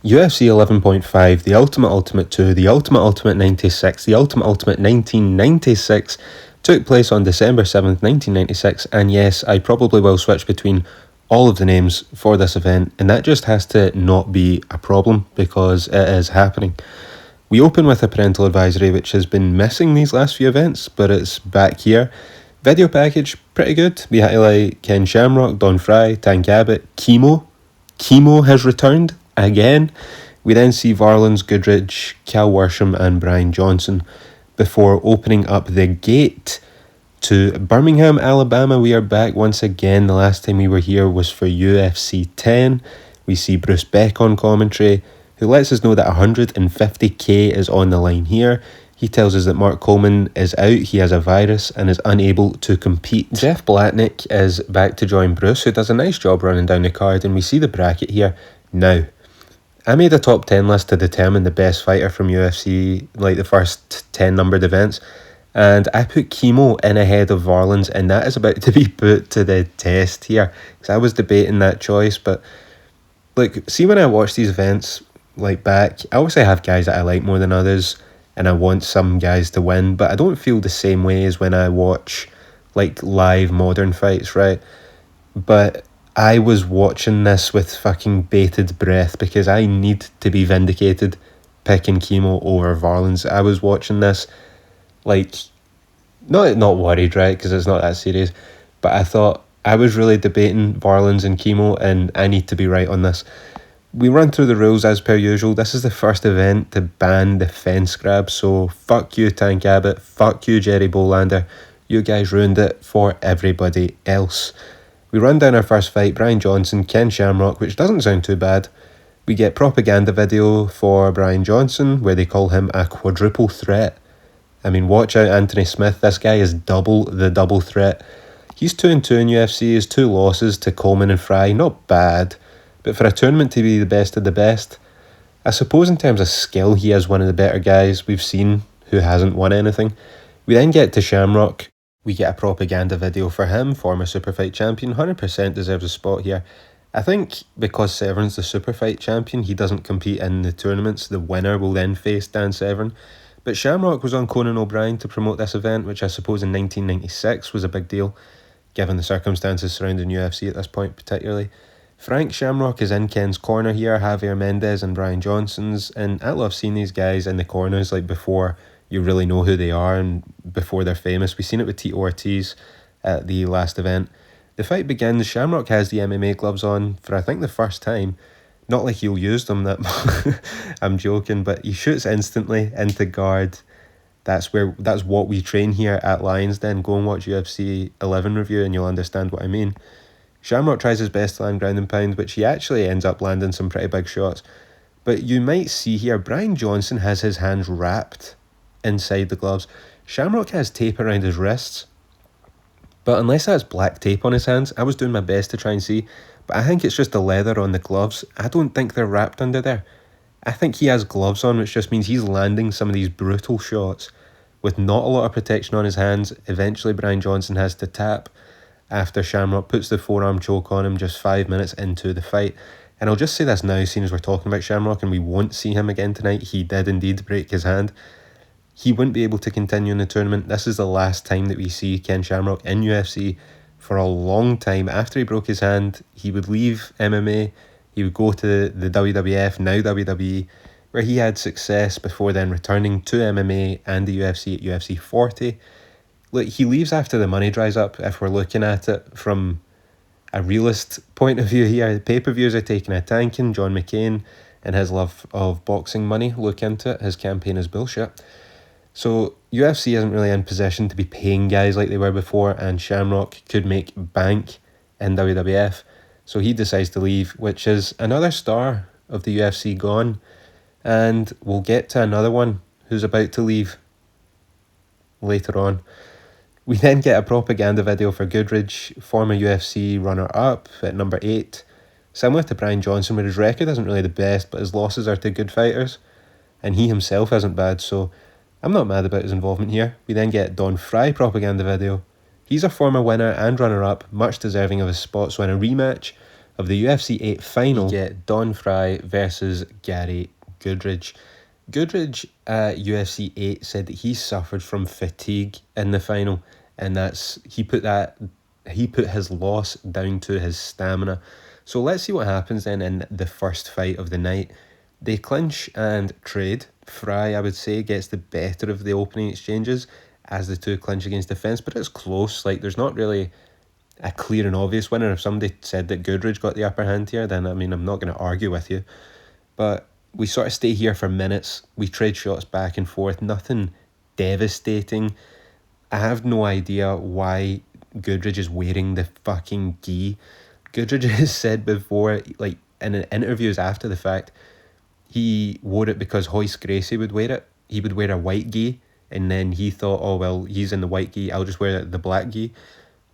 UFC 11.5, the Ultimate 2, the Ultimate 96, the Ultimate 1996 took place on December 7th, 1996, and yes, I probably will switch between all of the names for this event, and that just has to not be a problem because it is happening. We open with a parental advisory which has been missing these last few events, but it's back here. Video package, pretty good. We highlight Ken Shamrock, Don Frye, Tank Abbott, Kimo. Kimo has returned again. We then see Varlans, Goodridge, Cal Worsham and Brian Johnson before opening up the gate to Birmingham, Alabama. We are back once again. The last time we were here was for UFC 10. We see Bruce Beck on commentary, who lets us know that 150k is on the line here. He tells us that Mark Coleman is out, he has a virus and is unable to compete. Jeff Blatnick is back to join Bruce, who does a nice job running down the card, and we see the bracket here. Now, I made a top 10 list to determine the best fighter from UFC, like the first 10 numbered events, and I put Kimo in ahead of Varlans, and that is about to be put to the test here, because I was debating that choice, but like, see, when I watch these events like back, I obviously have guys that I like more than others, and I want some guys to win, but I don't feel the same way as when I watch like live modern fights, right? But I was watching this with fucking bated breath because I need to be vindicated picking Kimo over Varlans. I was watching this like not worried, right? Because it's not that serious, but I thought I was really debating Varlans and Kimo, and I need to be right on this. We run through the rules as per usual. This is the first event to ban the fence grab, so fuck you Tank Abbott, fuck you Jerry Bolander, you guys ruined it for everybody else. We run down our first fight, Brian Johnson, Ken Shamrock, which doesn't sound too bad. We get propaganda video for Brian Johnson where they call him a quadruple threat. I mean, watch out Anthony Smith, this guy is double the double threat. He's 2-2 in UFC, his 2 losses to Coleman and Frye, not bad. But for a tournament to be the best of the best, I suppose in terms of skill, he is one of the better guys we've seen who hasn't won anything. We then get to Shamrock. We get a propaganda video for him, former Superfight champion, 100% deserves a spot here. I think because Severn's the Superfight champion, he doesn't compete in the tournaments. The winner will then face Dan Severn. But Shamrock was on Conan O'Brien to promote this event, which I suppose in 1996 was a big deal, given the circumstances surrounding UFC at this point particularly. Frank Shamrock is in Ken's corner here, Javier Mendez and Brian Johnson's, and I love seeing these guys in the corners like before you really know who they are and before they're famous. We've seen it with Tito Ortiz at the last event. The fight begins, Shamrock has the MMA gloves on for I think the first time. Not like he'll use them, that I'm joking, but he shoots instantly into guard. That's what we train here at Lions Den. Go and watch UFC 11 review and you'll understand what I mean. Shamrock tries his best to land ground and pound, which he actually ends up landing some pretty big shots. But you might see here, Brian Johnson has his hands wrapped inside the gloves. Shamrock has tape around his wrists. But unless that's black tape on his hands, I was doing my best to try and see, but I think it's just the leather on the gloves. I don't think they're wrapped under there. I think he has gloves on, which just means he's landing some of these brutal shots with not a lot of protection on his hands. Eventually Brian Johnson has to tap after Shamrock puts the forearm choke on him just 5 minutes into the fight. And I'll just say this now, seeing as we're talking about Shamrock and we won't see him again tonight. He did indeed break his hand. He wouldn't be able to continue in the tournament. This is the last time that we see Ken Shamrock in UFC for a long time. After he broke his hand, he would leave MMA. He would go to the WWF, now WWE, where he had success before then returning to MMA and the UFC at UFC 40. Look, he leaves after the money dries up, if we're looking at it from a realist point of view here. The pay-per-views are taking a tanking. John McCain and his love of boxing money, look into it. His campaign is bullshit. So UFC isn't really in position to be paying guys like they were before, and Shamrock could make bank in WWF. So he decides to leave, which is another star of the UFC gone. And we'll get to another one who's about to leave later on. We then get a propaganda video for Goodridge, former UFC runner-up at number 8. Similar to Brian Johnson, where his record isn't really the best, but his losses are to good fighters. And he himself isn't bad, so I'm not mad about his involvement here. We then get Don Frye propaganda video. He's a former winner and runner-up, much deserving of his spot, so in a rematch of the UFC 8 final, we get Don Frye versus Gary Goodridge. Goodridge at UFC 8 said that he suffered from fatigue in the final, and he put his loss down to his stamina. So let's see what happens then in the first fight of the night. They clinch and trade. Frye, I would say, gets the better of the opening exchanges as the two clinch against the fence, but it's close. Like, there's not really a clear and obvious winner. If somebody said that Goodridge got the upper hand here, then, I mean, I'm not going to argue with you. But we sort of stay here for minutes. We trade shots back and forth. Nothing devastating. I have no idea why Goodridge is wearing the fucking gi. Goodridge has said before, like, in interviews after the fact, he wore it because Royce Gracie would wear it. He would wear a white gi, and then he thought, oh, well, he's in the white gi, I'll just wear the black gi.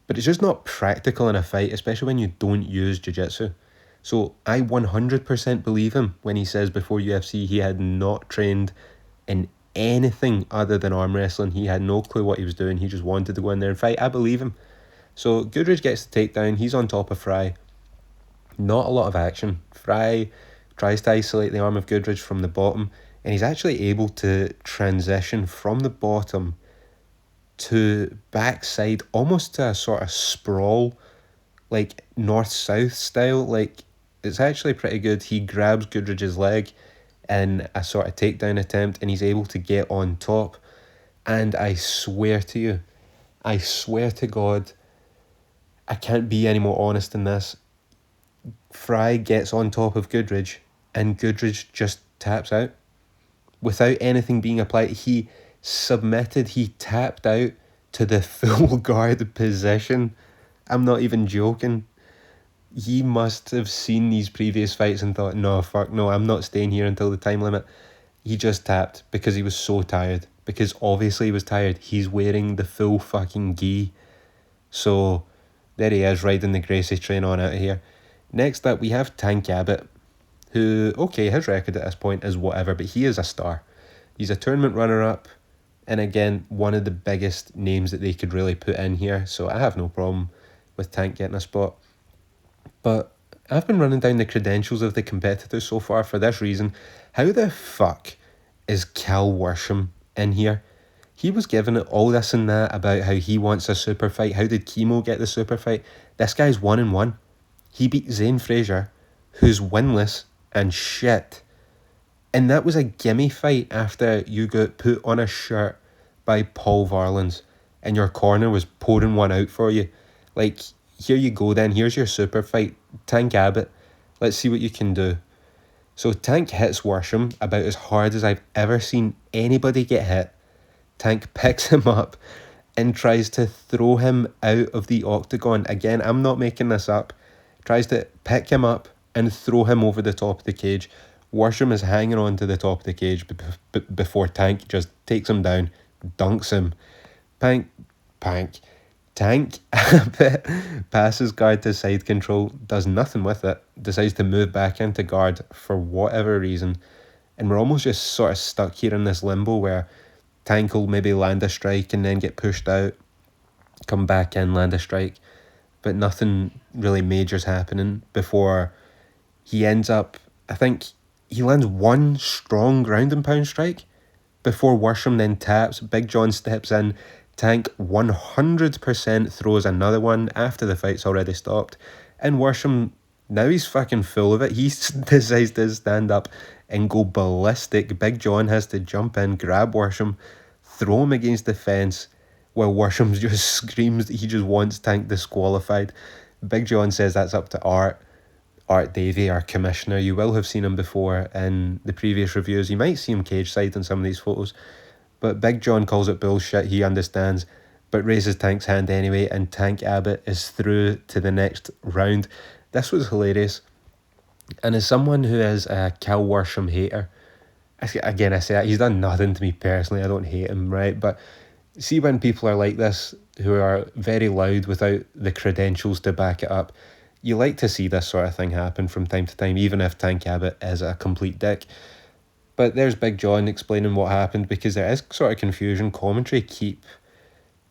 But it's just not practical in a fight, especially when you don't use jiu-jitsu. So I 100% believe him when he says before UFC he had not trained in anything other than arm wrestling. He had no clue what he was doing. He just wanted to go in there and fight. I believe him. So Goodridge gets the takedown. He's on top of Frye. Not a lot of action. Frye tries to isolate the arm of Goodridge from the bottom, and he's actually able to transition from the bottom to backside, almost to a sort of sprawl, like north-south style. Like, it's actually pretty good. He grabs Goodridge's leg in a sort of takedown attempt, and he's able to get on top. And I swear to you, I swear to God, I can't be any more honest than this. Frye gets on top of Goodridge, and Goodridge just taps out. Without anything being applied, he submitted, he tapped out to the full guard position. I'm not even joking. He must have seen these previous fights and thought, no, fuck no, I'm not staying here until the time limit. He just tapped because he was so tired. Because obviously he was tired. He's wearing the full fucking gi. So there he is, riding the Gracie train on out of here. Next up, we have Tank Abbott, who, okay, his record at this point is whatever, but he is a star. He's a tournament runner-up, and again, one of the biggest names that they could really put in here, so I have no problem with Tank getting a spot. But I've been running down the credentials of the competitors so far for this reason. How the fuck is Cal Worsham in here? He was given all this and that about how he wants a super fight. How did Kimo get the super fight? This guy's 1-1. He beat Zane Frazier, who's winless and shit. And that was a gimme fight after you got put on a shirt by Paul Varlans and your corner was pouring one out for you. Like, here you go then. Here's your super fight. Tank Abbott. Let's see what you can do. So Tank hits Worsham about as hard as I've ever seen anybody get hit. Tank picks him up and tries to throw him out of the octagon. Again, I'm not making this up. Tries to pick him up and throw him over the top of the cage. Worsham is hanging on to the top of the cage before Tank just takes him down, dunks him. Tank passes guard to side control, does nothing with it, decides to move back into guard for whatever reason, and we're almost just sort of stuck here in this limbo where Tank will maybe land a strike and then get pushed out, come back in, land a strike, but nothing really major's happening before he ends up, I think he lands one strong ground and pound strike before Worsham then taps. Big John steps in. Tank 100% throws another one after the fight's already stopped. And Worsham, now he's fucking full of it. He decides to stand up and go ballistic. Big John has to jump in, grab Worsham, throw him against the fence, while Worsham just screams that he just wants Tank disqualified. Big John says that's up to Art Davey, our commissioner. You will have seen him before in the previous reviews. You might see him cage side in some of these photos. But Big John calls it bullshit, he understands, but raises Tank's hand anyway, and Tank Abbott is through to the next round. This was hilarious. And as someone who is a Cal Worsham hater, again, I say that, he's done nothing to me personally, I don't hate him, right? But see when people are like this, who are very loud without the credentials to back it up, you like to see this sort of thing happen from time to time, even if Tank Abbott is a complete dick. But there's Big John explaining what happened, because there is sort of confusion. Commentary keep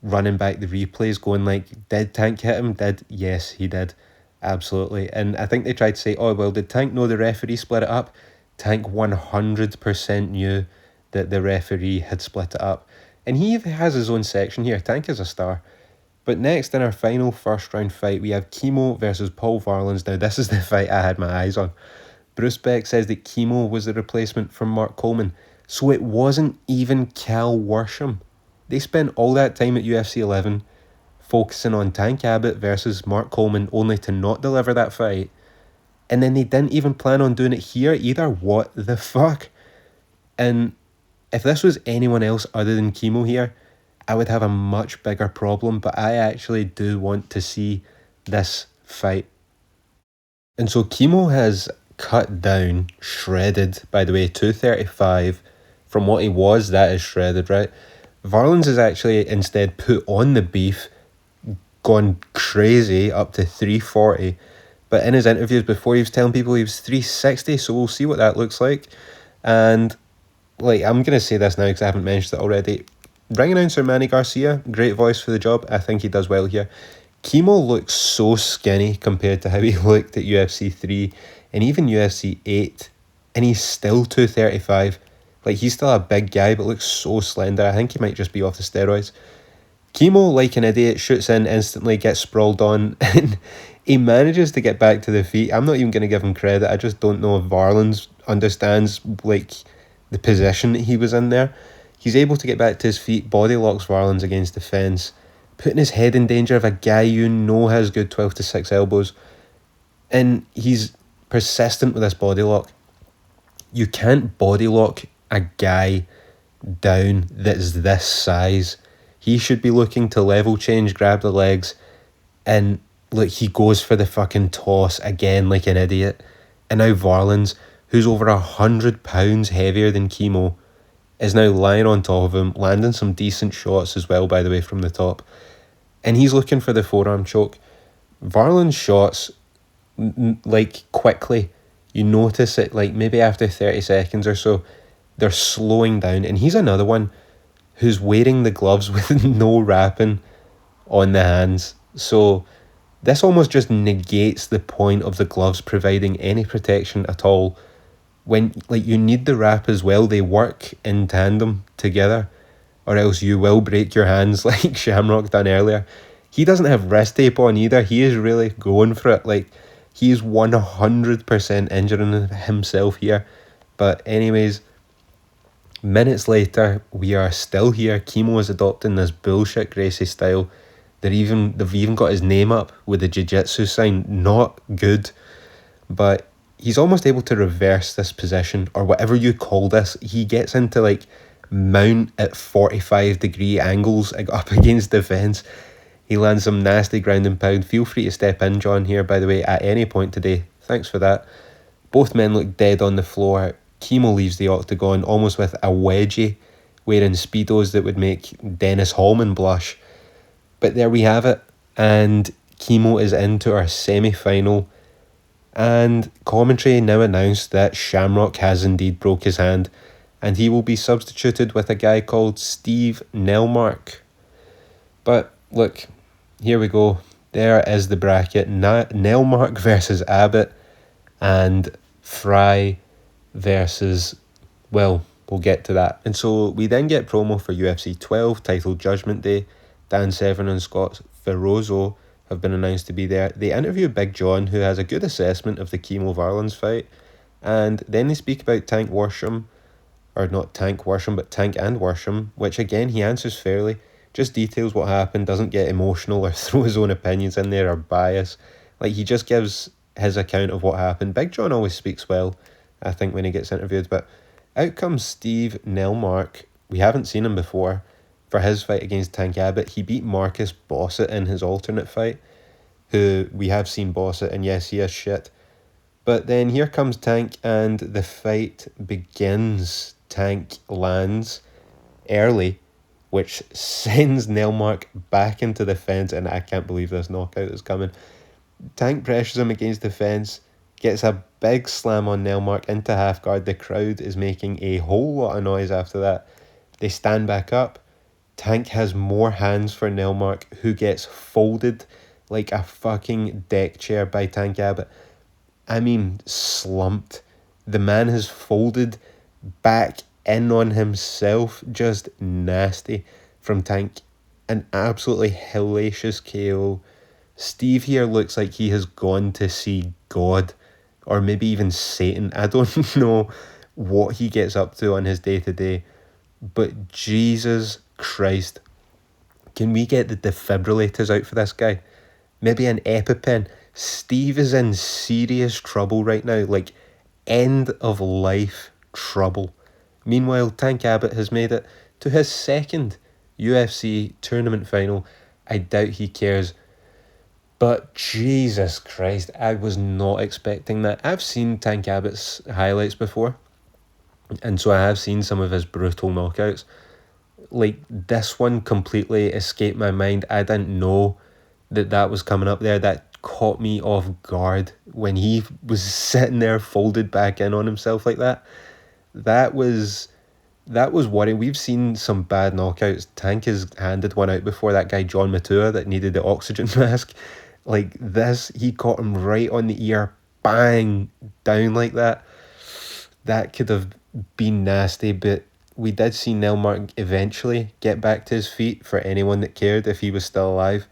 running back the replays going like, did Tank hit him? Yes, he did. Absolutely. And I think they tried to say, oh, well, did Tank know the referee split it up? Tank 100% knew that the referee had split it up. And he has his own section here. Tank is a star. But next in our final first round fight, we have Kimo versus Paul Varlans. Now, this is the fight I had my eyes on. Bruce Beck says that Kimo was the replacement for Mark Coleman. So it wasn't even Cal Worsham. They spent all that time at UFC 11 focusing on Tank Abbott versus Mark Coleman, only to not deliver that fight. And then they didn't even plan on doing it here either. What the fuck? And if this was anyone else other than Kimo here, I would have a much bigger problem, but I actually do want to see this fight. And so Kimo has cut down, shredded, by the way, 235. From what he was, that is shredded, right? Varlans has actually instead put on the beef, gone crazy, up to 340. But in his interviews before, he was telling people he was 360, so we'll see what that looks like. And, like, I'm going to say this now because I haven't mentioned it already. Ring announcer Manny Garcia, great voice for the job. I think he does well here. Kimo looks so skinny compared to how he looked at UFC 3 and even UFC 8. And he's still 235. Like, he's still a big guy, but looks so slender. I think he might just be off the steroids. Kimo, like an idiot, shoots in instantly, gets sprawled on, and he manages to get back to the feet. I'm not even going to give him credit. I just don't know if Varlans understands, like, the position that he was in there. He's able to get back to his feet, body locks Varlans against the fence, putting his head in danger of a guy you know has good 12 to 6 elbows. And he's persistent with this body lock. You can't body lock a guy down that's this size. He should be looking to level change, grab the legs, and look, he goes for the fucking toss again like an idiot. And now Varlans, who's over 100 pounds heavier than Kimo, is now lying on top of him, landing some decent shots as well, by the way, from the top. And he's looking for the forearm choke. Varlans' shots, like, quickly, you notice it, like, maybe after 30 seconds or so, they're slowing down. And he's another one who's wearing the gloves with no wrapping on the hands. So this almost just negates the point of the gloves providing any protection at all. When, like, you need the wrap as well. They work in tandem together, or else you will break your hands like Shamrock done earlier. He doesn't have wrist tape on either. He is really going for it. Like, he is 100% injuring himself here. But anyways, minutes later, we are still here. Kimo is adopting this bullshit Gracie style. They've even got his name up with the jiu-jitsu sign. Not good. But he's almost able to reverse this position, or whatever you call this. He gets into, like, mount at 45-degree angles up against the fence. He lands some nasty ground and pound. Feel free to step in, John, here, by the way, at any point today. Thanks for that. Both men look dead on the floor. Kimo leaves the octagon almost with a wedgie, wearing Speedos that would make Dennis Hallman blush. But there we have it. And Kimo is into our semi-final. And commentary now announced that Shamrock has indeed broke his hand, and he will be substituted with a guy called Steve Nelmark. But look, here we go. There is the bracket. Nelmark versus Abbott, and Frye versus, well, we'll get to that. And so we then get promo for UFC 12, titled Judgment Day. Dan Severn and Scott Ferrozo have been announced to be there. They interview Big John, who has a good assessment of the Kimo Varlans fight, and then they speak about Tank Worsham, or not Tank Worsham, but Tank and Worsham, which again he answers fairly, just details what happened, doesn't get emotional or throw his own opinions in there or bias. Like, he just gives his account of what happened. Big John always speaks well, I think, when he gets interviewed. But out comes Steve Nelmark. We haven't seen him before. For his fight against Tank Abbott, he beat Marcus Bossett in his alternate fight, who we have seen Bossett, and yes, he is shit. But then here comes Tank, and the fight begins. Tank lands early, which sends Nelmark back into the fence, and I can't believe this knockout is coming. Tank pressures him against the fence, gets a big slam on Nelmark into half guard. The crowd is making a whole lot of noise after that. They stand back up. Tank has more hands for Nelmark, who gets folded like a fucking deck chair by Tank Abbott. I mean, slumped. The man has folded back in on himself. Just nasty from Tank. An absolutely hellacious KO. Steve here looks like he has gone to see God, or maybe even Satan. I don't know what he gets up to on his day-to-day, but Jesus Christ, can we get the defibrillators out for this guy? Maybe an EpiPen. Steve is in serious trouble right now, like end of life trouble. Meanwhile, Tank Abbott has made it to his second UFC tournament final. I doubt he cares. But Jesus Christ, I was not expecting that. I've seen Tank Abbott's highlights before, and so I have seen some of his brutal knockouts. Like, this one completely escaped my mind. I didn't know that was coming up there. That caught me off guard when he was sitting there folded back in on himself like that. That was worrying. We've seen some bad knockouts. Tank has handed one out before, that guy John Matua that needed the oxygen mask. Like this, he caught him right on the ear, bang, down like that. That could have been nasty, but we did see Nelmark eventually get back to his feet for anyone that cared if he was still alive.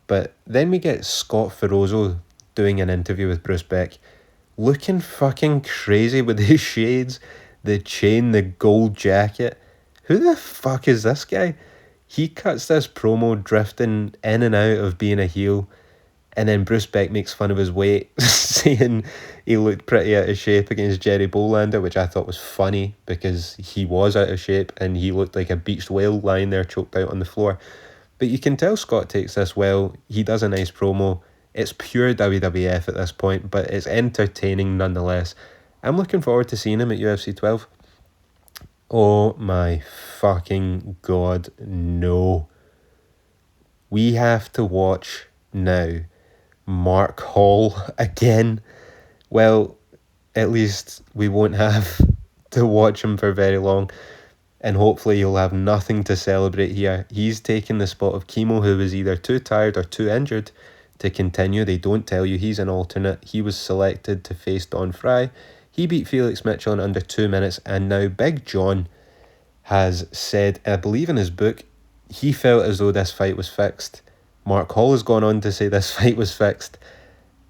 But then we get Scott Ferozzo doing an interview with Bruce Beck, looking fucking crazy with his shades, the chain, the gold jacket. Who the fuck is this guy? He cuts this promo drifting in and out of being a heel, and then Bruce Beck makes fun of his weight, saying he looked pretty out of shape against Jerry Bolander, which I thought was funny because he was out of shape and he looked like a beached whale lying there choked out on the floor. But you can tell Scott takes this well. He does a nice promo. It's pure WWF at this point, but it's entertaining nonetheless. I'm looking forward to seeing him at UFC 12. Oh my fucking God, no. We have to watch now Mark Hall again. Well, at least we won't have to watch him for very long, and hopefully you'll have nothing to celebrate here. He's taken the spot of Kimo, who was either too tired or too injured to continue. They don't tell you he's an alternate. He was selected to face Don Frye. He beat Felix Mitchell in under 2 minutes, and now Big John has said, I believe in his book, he felt as though this fight was fixed. Mark Hall has gone on to say this fight was fixed.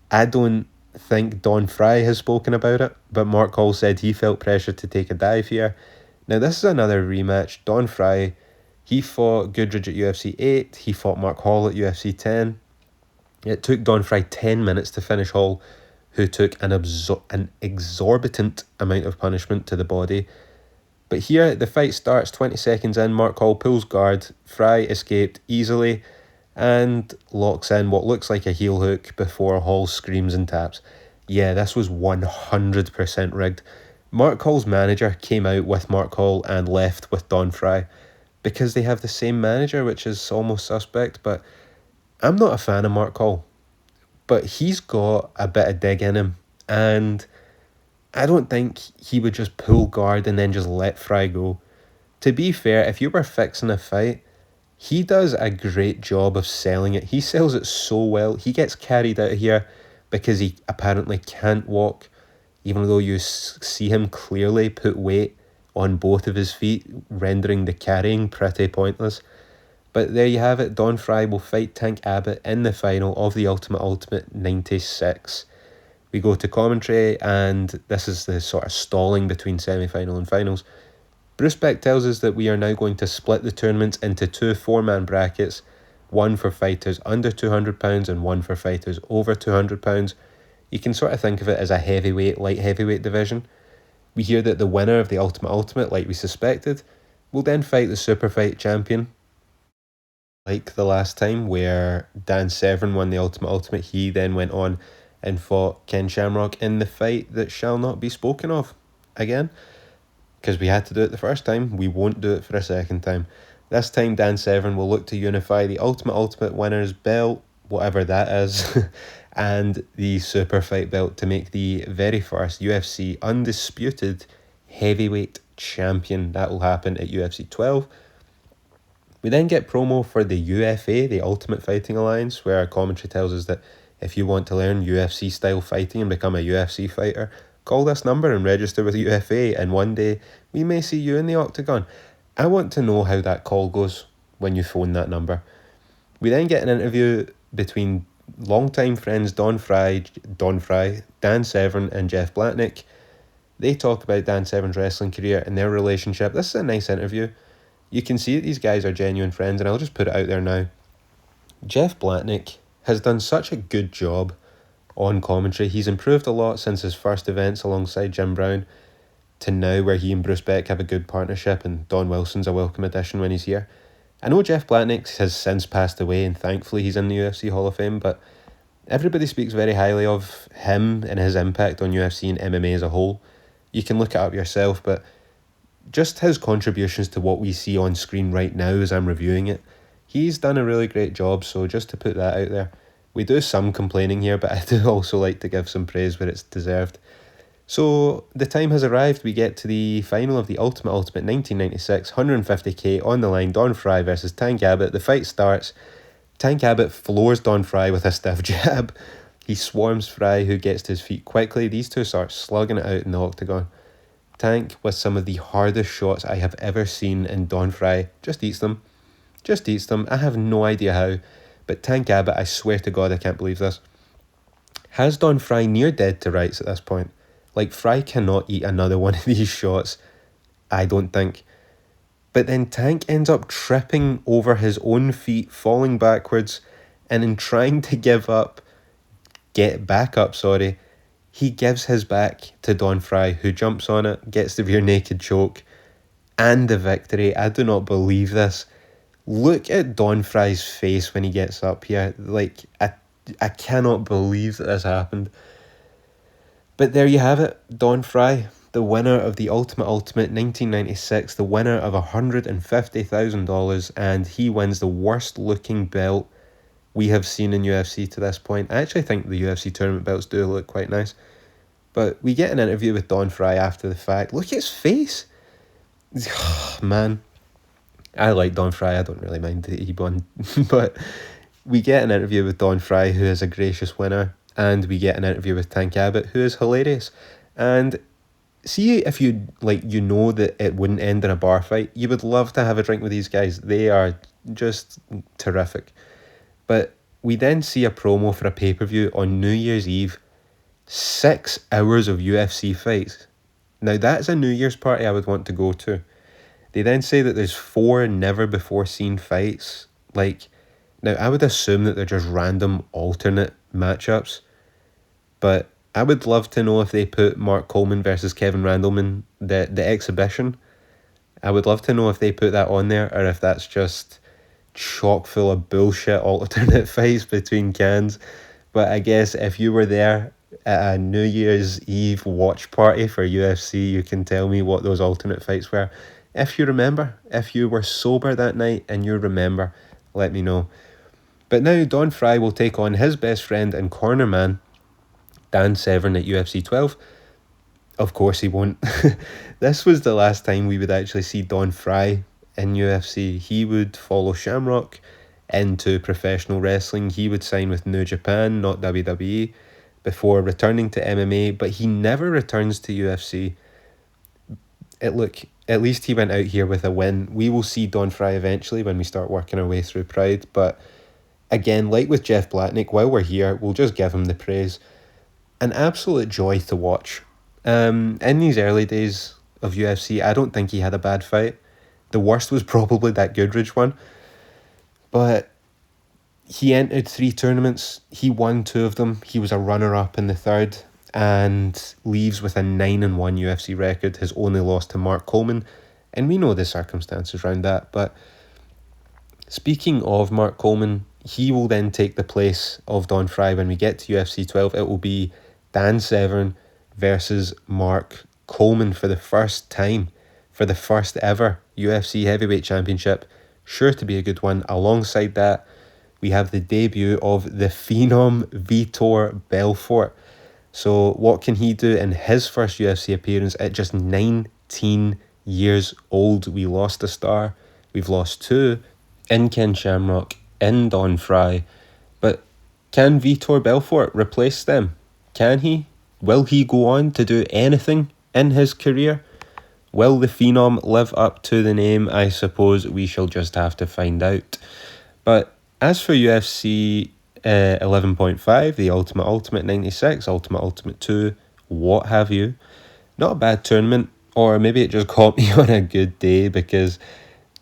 I don't think Don Frye has spoken about it, but Mark Hall said he felt pressure to take a dive here. Now, this is another rematch. Don Frye, he fought Goodridge at UFC 8. He fought Mark Hall at UFC 10. It took Don Frye 10 minutes to finish Hall, who took an exorbitant amount of punishment to the body. But here, the fight starts 20 seconds in. Mark Hall pulls guard. Frye escaped easily and locks in what looks like a heel hook before Hall screams and taps. Yeah, this was 100% rigged. Mark Hall's manager came out with Mark Hall and left with Don Frye because they have the same manager, which is almost suspect. But I'm not a fan of Mark Hall, but he's got a bit of dig in him, and I don't think he would just pull guard and then just let Frye go. To be fair, if you were fixing a fight, he does a great job of selling it. He sells it so well. He gets carried out of here because he apparently can't walk, even though you see him clearly put weight on both of his feet, rendering the carrying pretty pointless. But there you have it. Don Frye will fight Tank Abbott in the final of the Ultimate 96. We go to commentary, and this is the sort of stalling between semi-final and finals. Bruce Beck tells us that we are now going to split the tournaments into 2 4-man brackets, one for fighters under £200 and one for fighters over £200. You can sort of think of it as a heavyweight, light heavyweight division. We hear that the winner of the Ultimate, like we suspected, will then fight the super fight champion. Like the last time where Dan Severn won the Ultimate, he then went on and fought Ken Shamrock in the fight that shall not be spoken of again. Because we had to do it the first time, we won't do it for a second time. This time Dan Severn will look to unify the Ultimate winner's belt, whatever that is, and the super fight belt to make the very first UFC undisputed heavyweight champion. That will happen at UFC 12. We then get promo for the UFA, the Ultimate Fighting Alliance, where our commentary tells us that if you want to learn UFC style fighting and become a UFC fighter, call this number and register with UFA, and one day we may see you in the octagon. I want to know how that call goes when you phone that number. We then get an interview between longtime friends Don Frye, Dan Severn and Jeff Blatnick. They talk about Dan Severn's wrestling career and their relationship. This is a nice interview. You can see that these guys are genuine friends, and I'll just put it out there now. Jeff Blatnick has done such a good job on commentary. He's improved a lot since his first events alongside Jim Brown to now, where he and Bruce Beck have a good partnership, and Don Wilson's a welcome addition when he's here. I know Jeff Blatnick has since passed away, and thankfully he's in the UFC Hall of Fame, but everybody speaks very highly of him and his impact on UFC and MMA as a whole. You can look it up yourself, but just his contributions to what we see on screen right now as I'm reviewing it, he's done a really great job, so just to put that out there. We do some complaining here, but I do also like to give some praise where it's deserved. So the time has arrived. We get to the final of the Ultimate 1996, 150k on the line, Don Frye versus Tank Abbott. The fight starts. Tank Abbott floors Don Frye with a stiff jab. He swarms Frye, who gets to his feet quickly. These two start slugging it out in the octagon. Tank, with some of the hardest shots I have ever seen, and Don Frye just eats them. Just eats them. I have no idea how, but Tank Abbott, I swear to God, I can't believe this, has Don Frye near dead to rights at this point. Like, Frye cannot eat another one of these shots, I don't think. But then Tank ends up tripping over his own feet, falling backwards, and in trying to get back up, he gives his back to Don Frye, who jumps on it, gets the rear naked choke, and the victory. I do not believe this. Look at Don Frye's face when he gets up here. Like, I cannot believe that this happened. But there you have it, Don Frye, the winner of the Ultimate 1996, the winner of $150,000, and he wins the worst looking belt we have seen in UFC to this point. I actually think the UFC tournament belts do look quite nice. But we get an interview with Don Frye after the fact. Look at his face. Oh, man. I like Don Frye. I don't really mind that he won. But we get an interview with Don Frye, who is a gracious winner. And we get an interview with Tank Abbott, who is hilarious. And see, if you know that it wouldn't end in a bar fight, you would love to have a drink with these guys. They are just terrific. But we then see a promo for a pay-per-view on New Year's Eve. 6 hours of UFC fights. Now that's a New Year's party I would want to go to. They then say that there's 4 never-before-seen fights. Now I would assume that they're just random alternate matchups. But I would love to know if they put Mark Coleman versus Kevin Randleman, the exhibition. I would love to know if they put that on there, or if that's just chock full of bullshit alternate fights between cans. But I guess if you were there at a New Year's Eve watch party for UFC, you can tell me what those alternate fights were. If you remember, if you were sober that night and you remember, let me know. But now Don Frye will take on his best friend and corner man, Dan Severn, at UFC 12. Of course he won't. This was the last time we would actually see Don Frye in UFC. He would follow Shamrock into professional wrestling. He would sign with New Japan, not WWE, before returning to MMA, but he never returns to UFC. At least he went out here with a win. We will see Don Frye eventually when we start working our way through Pride, but again, like with Jeff Blatnick, while we're here, we'll just give him the praise. An absolute joy to watch. In these early days of UFC, I don't think he had a bad fight. The worst was probably that Goodridge one. But he entered 3 tournaments. He won 2 of them. He was a runner-up in the 3rd and leaves with a 9-1 UFC record, his only loss to Mark Coleman. And we know the circumstances around that. But speaking of Mark Coleman, he will then take the place of Don Frye when we get to UFC 12. It will be Dan Severn versus Mark Coleman for the first time, for the first ever UFC Heavyweight Championship. Sure to be a good one. Alongside that, we have the debut of the Phenom Vitor Belfort. So what can he do in his first UFC appearance at just 19 years old? We lost a star. We've lost 2. in Ken Shamrock, in Don Frye. But can Vitor Belfort replace them? Can he? Will he go on to do anything in his career? Will the Phenom live up to the name? I suppose we shall just have to find out. But as for UFC 11.5, the Ultimate 96, Ultimate 2, what have you, not a bad tournament, or maybe it just caught me on a good day because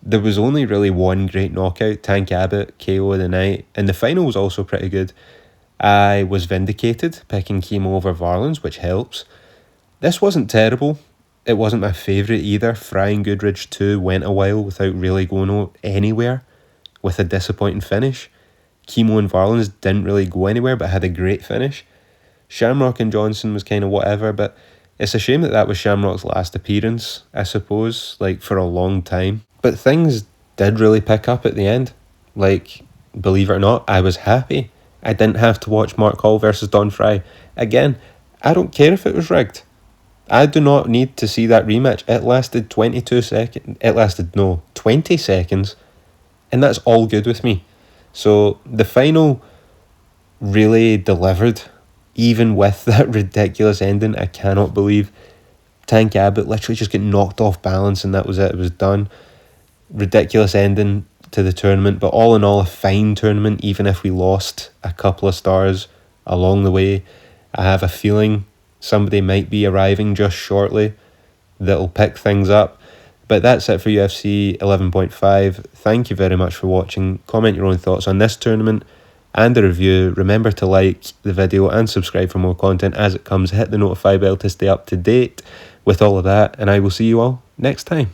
there was only really one great knockout, Tank Abbott, KO of the night, and the final was also pretty good. I was vindicated, picking Kimo over Varlans, which helps. This wasn't terrible. It wasn't my favourite either. Frye and Goodridge 2 went a while without really going anywhere, with a disappointing finish. Kimo and Varlans didn't really go anywhere, but had a great finish. Shamrock and Johnson was kind of whatever, but it's a shame that was Shamrock's last appearance, I suppose, like for a long time. But things did really pick up at the end. Like, believe it or not, I was happy. I didn't have to watch Mark Hall versus Don Frye. Again, I don't care if it was rigged. I do not need to see that rematch. It lasted 22 seconds. 20 seconds. And that's all good with me. So the final really delivered, even with that ridiculous ending. I cannot believe Tank Abbott literally just get knocked off balance and that was it. It was done. Ridiculous ending to the tournament, but all in all a fine tournament, even if we lost a couple of stars along the way. I have a feeling somebody might be arriving just shortly that'll pick things up. But that's it for UFC 11.5. Thank you very much for watching. Comment your own thoughts on this tournament and the review. Remember to like the video and subscribe for more content as it comes. Hit the notify bell to stay up to date with all of that, and I will see you all next time.